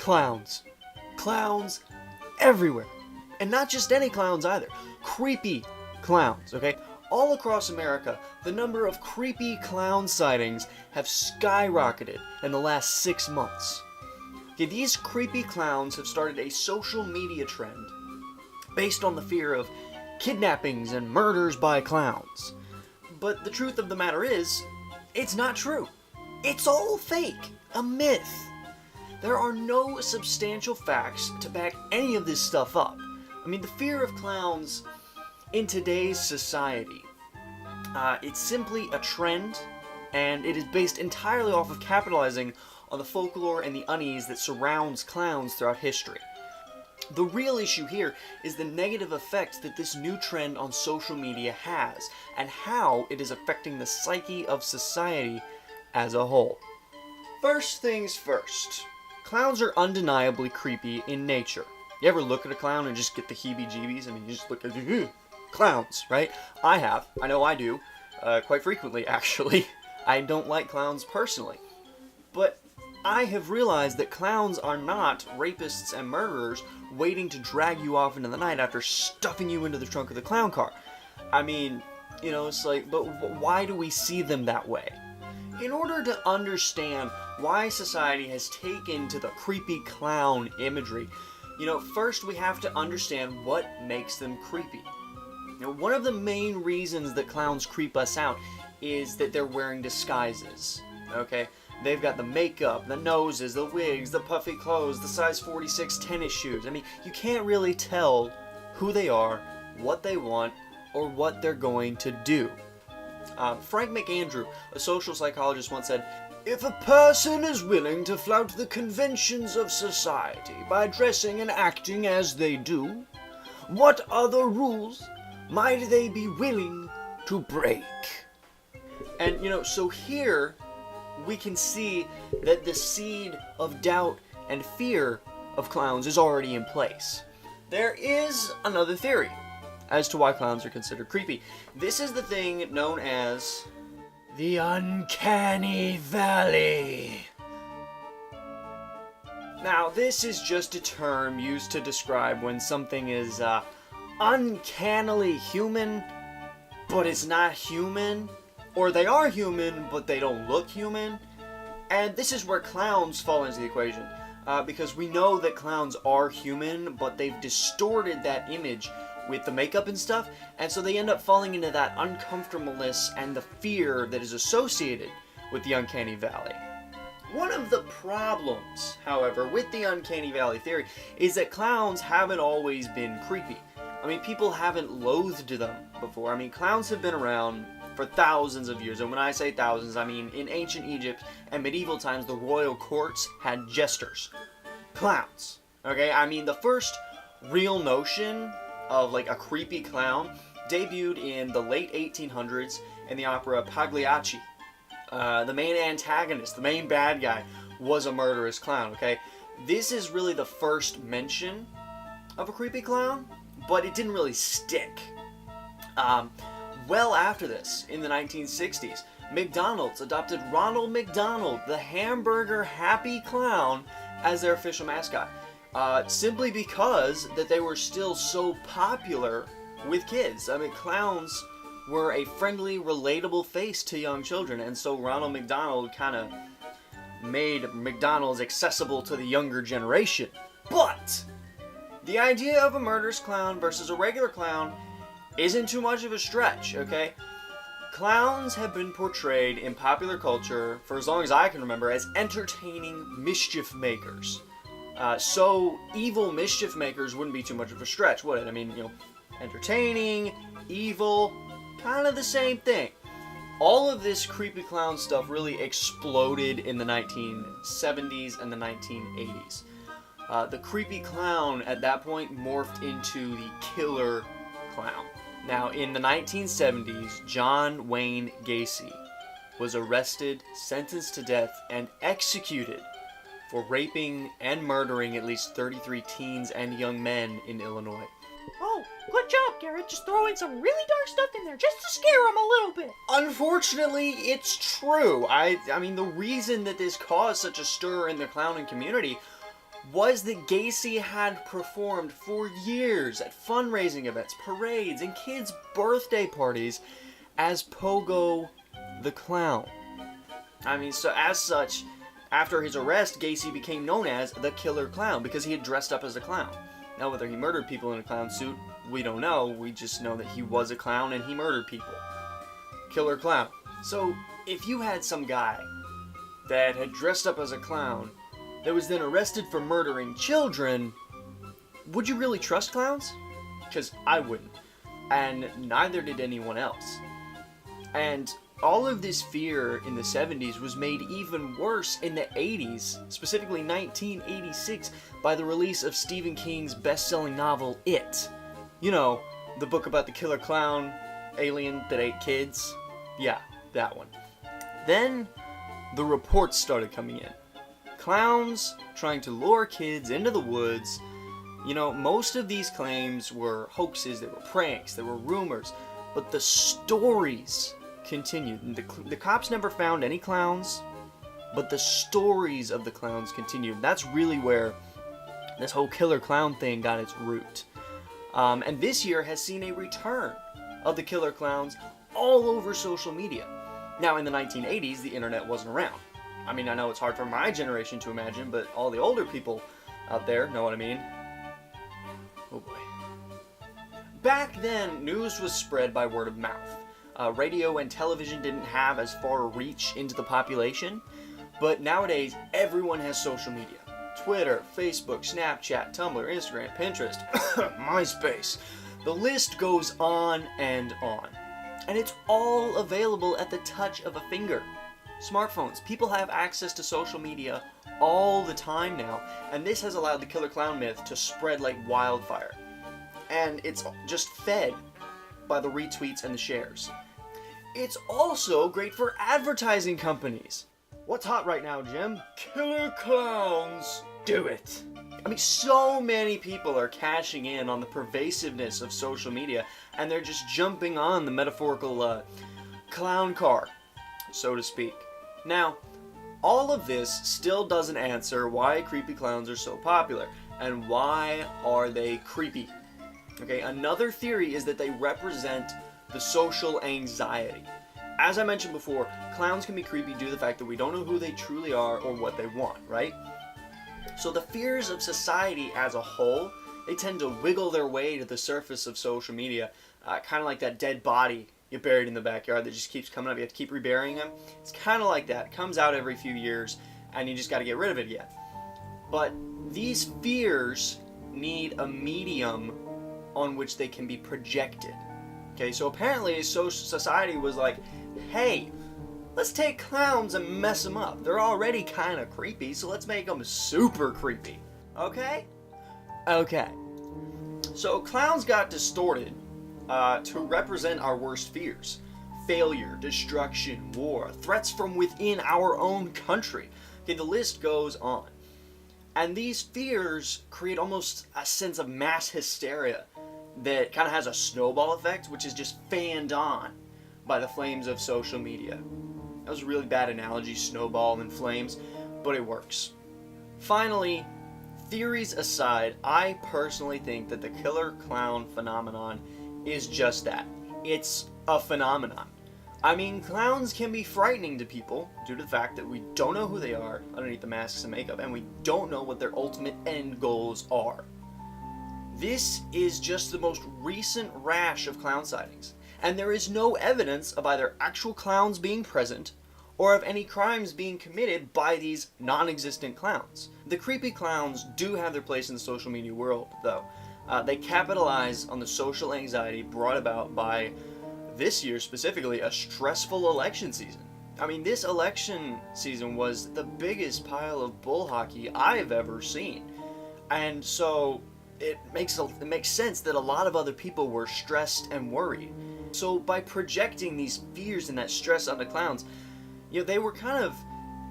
Clowns. Clowns everywhere. And not just any clowns either. Creepy clowns, okay? All across America, the number of creepy clown sightings have skyrocketed in the last 6 months. Okay, these creepy clowns have started a social media trend based on the fear of kidnappings and murders by clowns. But the truth of the matter is, it's not true. It's all fake, a myth. There are no substantial facts to back any of this stuff up. I mean, the fear of clowns in today's society, it's simply a trend, and it is based entirely off of capitalizing on the folklore and the unease that surrounds clowns throughout history. The real issue here is the negative effects that this new trend on social media has, and how it is affecting the psyche of society as a whole. First things first, clowns are undeniably creepy in nature. You ever look at a clown and just get the heebie-jeebies? I mean, you just look at clowns, right? I have. I know I do. Quite frequently, actually. I don't like clowns personally. But I have realized that clowns are not rapists and murderers waiting to drag you off into the night after stuffing you into the trunk of the clown car. I mean, it's like, but why do we see them that way? In order to understand why society has taken to the creepy clown imagery, first we have to understand what makes them creepy. One of the main reasons that clowns creep us out is that they're wearing disguises, okay? They've got the makeup, the noses, the wigs, the puffy clothes, the size 46 tennis shoes. I mean, you can't really tell who they are, what they want, or what they're going to do. Frank McAndrew, a social psychologist, once said, "If a person is willing to flout the conventions of society by dressing and acting as they do, what other rules might they be willing to break?" And, so here we can see that the seed of doubt and fear of clowns is already in place. There is another theory as to why clowns are considered creepy. This is the thing known as the uncanny valley. Now, this is just a term used to describe when something is uncannily human, but it's not human, or they are human, but they don't look human. And this is where clowns fall into the equation, because we know that clowns are human, but they've distorted that image with the makeup and stuff, and so they end up falling into that uncomfortableness and the fear that is associated with the uncanny valley. One of the problems, however, with the uncanny valley theory is that clowns haven't always been creepy. I mean, people haven't loathed them before. I mean, clowns have been around for thousands of years, and when I say thousands, I mean in ancient Egypt and medieval times, the royal courts had jesters. Clowns. Okay, I mean, the first real notion of like a creepy clown debuted in the late 1800s in the opera Pagliacci. The main antagonist, the main bad guy, was a murderous clown, okay? This is really the first mention of a creepy clown, but it didn't really stick. Well after this, in the 1960s, McDonald's adopted Ronald McDonald, the hamburger happy clown, as their official mascot. Simply because that they were still so popular with kids. I mean, clowns were a friendly, relatable face to young children, and so Ronald McDonald kind of made McDonald's accessible to the younger generation. But the idea of a murderous clown versus a regular clown isn't too much of a stretch, okay? Clowns have been portrayed in popular culture for as long as I can remember as entertaining mischief makers. So evil mischief makers wouldn't be too much of a stretch, would it? I mean, entertaining, evil, kind of the same thing. All of this creepy clown stuff really exploded in the 1970s and the 1980s. The creepy clown at that point morphed into the killer clown. Now, in the 1970s, John Wayne Gacy was arrested, sentenced to death, and executed for raping and murdering at least 33 teens and young men in Illinois. Oh, good job, Garrett. Just throw in some really dark stuff in there just to scare them a little bit. Unfortunately, it's true. I mean, the reason that this caused such a stir in the clowning community was that Gacy had performed for years at fundraising events, parades, and kids' birthday parties as Pogo the Clown. I mean, so as such, after his arrest, Gacy became known as the Killer Clown because he had dressed up as a clown. Now, whether he murdered people in a clown suit, we don't know. We just know that he was a clown and he murdered people. Killer Clown. So, if you had some guy that had dressed up as a clown that was then arrested for murdering children, would you really trust clowns? Because I wouldn't. And neither did anyone else. And all of this fear in the 70s was made even worse in the 80s, specifically 1986, by the release of Stephen King's best-selling novel, It. You know, the book about the killer clown alien that ate kids. Yeah, that one. Then, the reports started coming in. Clowns trying to lure kids into the woods. You know, most of these claims were hoaxes, they were pranks, they were rumors, but the stories continued. The cops never found any clowns, but the stories of the clowns continued. That's really where this whole killer clown thing got its root. And this year has seen a return of the killer clowns all over social media. Now, in the 1980s, the internet wasn't around. I mean, I know it's hard for my generation to imagine, but all the older people out there know what I mean. Oh boy. Back then, news was spread by word of mouth. Radio and television didn't have as far a reach into the population, but nowadays everyone has social media. Twitter, Facebook, Snapchat, Tumblr, Instagram, Pinterest, MySpace. The list goes on and on. And it's all available at the touch of a finger. Smartphones. People have access to social media all the time now, and this has allowed the killer clown myth to spread like wildfire. And it's just fed by the retweets and the shares. It's also great for advertising companies. What's hot right now, Jim? Killer clowns. Do it. I mean, so many people are cashing in on the pervasiveness of social media, and they're just jumping on the metaphorical clown car, so to speak. Now, all of this still doesn't answer why creepy clowns are so popular, and why are they creepy. Okay, another theory is that they represent the social anxiety. As I mentioned before, clowns can be creepy due to the fact that we don't know who they truly are or what they want, right? So the fears of society as a whole, they tend to wiggle their way to the surface of social media, kind of like that dead body you buried in the backyard that just keeps coming up. You have to keep reburying them. It's kind of like that. It comes out every few years, and you just got to get rid of it again. But these fears need a medium on which they can be projected. Okay, so apparently society was like, hey, let's take clowns and mess them up. They're already kind of creepy, so let's make them super creepy. Okay? Okay. So clowns got distorted to represent our worst fears. Failure, destruction, war, threats from within our own country. Okay, the list goes on. And these fears create almost a sense of mass hysteria that kind of has a snowball effect, which is just fanned on by the flames of social media. That was a really bad analogy, snowball and flames, but it works. Finally, theories aside, I personally think that the killer clown phenomenon is just that. It's a phenomenon. I mean, clowns can be frightening to people due to the fact that we don't know who they are underneath the masks and makeup, and we don't know what their ultimate end goals are. This is just the most recent rash of clown sightings, and there is no evidence of either actual clowns being present or of any crimes being committed by these non-existent clowns. The creepy clowns do have their place in the social media world, though. They capitalize on the social anxiety brought about by, this year specifically, a stressful election season. I mean, this election season was the biggest pile of bull hockey I've ever seen. And so it makes sense that a lot of other people were stressed and worried. So by projecting these fears and that stress onto clowns, you know, they were kind of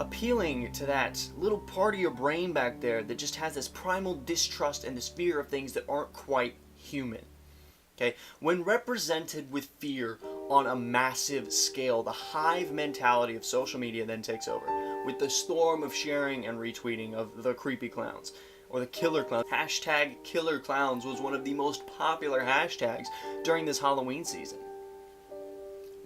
appealing to that little part of your brain back there that just has this primal distrust and this fear of things that aren't quite human. Okay? When represented with fear on a massive scale, the hive mentality of social media then takes over, with the storm of sharing and retweeting of the creepy clowns. or the killer clown. Hashtag killer clowns was one of the most popular hashtags during this Halloween season.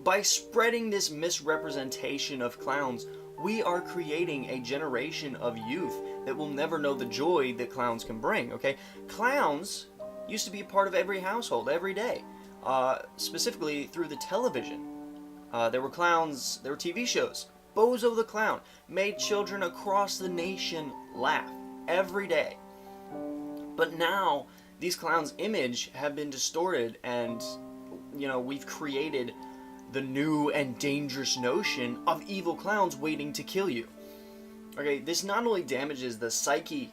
By spreading this misrepresentation of clowns, we are creating a generation of youth that will never know the joy that clowns can bring, okay? Clowns used to be a part of every household, every day, specifically through the television. There were clowns, there were TV shows. Bozo the Clown made children across the nation laugh every day. But now, these clowns' image have been distorted and, we've created the new and dangerous notion of evil clowns waiting to kill you. Okay, this not only damages the psyche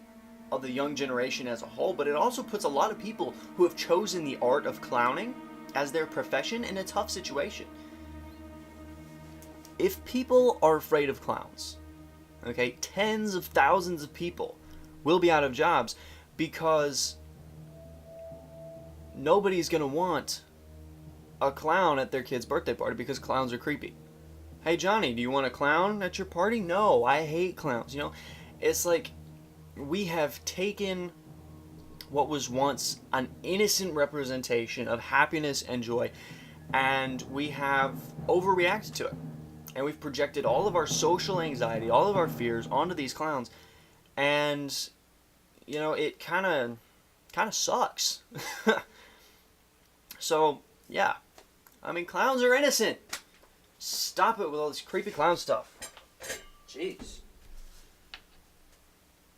of the young generation as a whole, but it also puts a lot of people who have chosen the art of clowning as their profession in a tough situation. If people are afraid of clowns, okay, tens of thousands of people will be out of jobs because nobody's going to want a clown at their kid's birthday party because clowns are creepy. Hey Johnny, do you want a clown at your party? No, I hate clowns. It's like we have taken what was once an innocent representation of happiness and joy, and we have overreacted to it. And we've projected all of our social anxiety, all of our fears onto these clowns, and it kind of sucks. So yeah, clowns are innocent. Stop it with all this creepy clown stuff. Jeez.